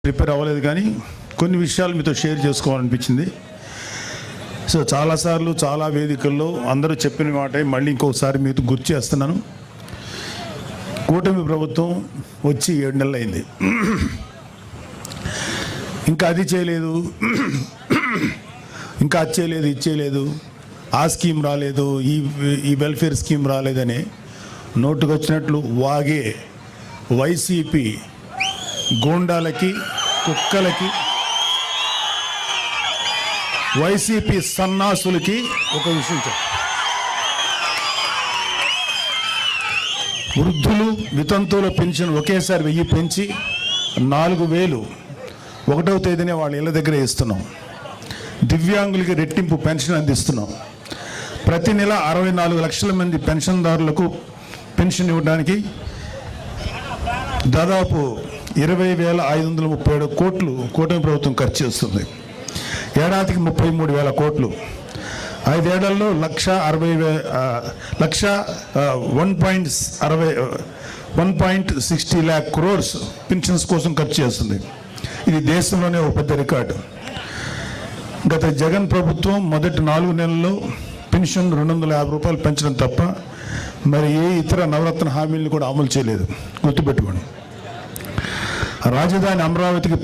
Prepare అవ్వలేదు, కానీ కొన్ని విషయాలు మీతో షేర్ చేసుకోవాలనిపించింది. సో చాలాసార్లు చాలా వేదికల్లో అందరూ చెప్పిన మాట మళ్ళీ ఇంకొకసారి మీతో గుర్తు చేస్తున్నాను. కూటమి ప్రభుత్వం వచ్చి 7 నెలలు అయింది. ఇంకా అది చేయలేదు, ఇంకా అది చేయలేదు, ఇది చేయలేదు, ఆ స్కీమ్ రాలేదు, ఈ వెల్ఫేర్ స్కీమ్ రాలేదని నోటుకు వచ్చినట్లు వాగే వైసీపీ గోండాలకి, కుక్కలకి, వైసీపీ సన్నాసులకి ఒక విషయం చెప్పు. వృద్ధులు వితంతువుల పెన్షన్ ఒకేసారి 1000 పెంచి 4000 1వ తేదీనే వాళ్ళ ఇళ్ళ దగ్గర ఇస్తున్నాం. దివ్యాంగులకి రెట్టింపు పెన్షన్ అందిస్తున్నాం. ప్రతి నెల 64 లక్షల మంది పెన్షన్దారులకు పెన్షన్ ఇవ్వడానికి దాదాపు 20,537 కోట్లు కూటమి ప్రభుత్వం ఖర్చు చేస్తుంది. ఏడాదికి 33,000 కోట్లు. 5 ఏళ్లలో 1.60 lakh crores పెన్షన్స్ కోసం ఖర్చు చేస్తుంది. ఇది దేశంలోనే ఒక పెద్ద రికార్డు. గత జగన్ ప్రభుత్వం మొదటి 4 నెలల్లో పెన్షన్ 250 రూపాయలు పెంచడం తప్ప మరి ఏ ఇతర నవరత్న హామీలను కూడా అమలు చేయలేదు. గుర్తుపెట్టుకోండి. రాజధాని అమరావతికి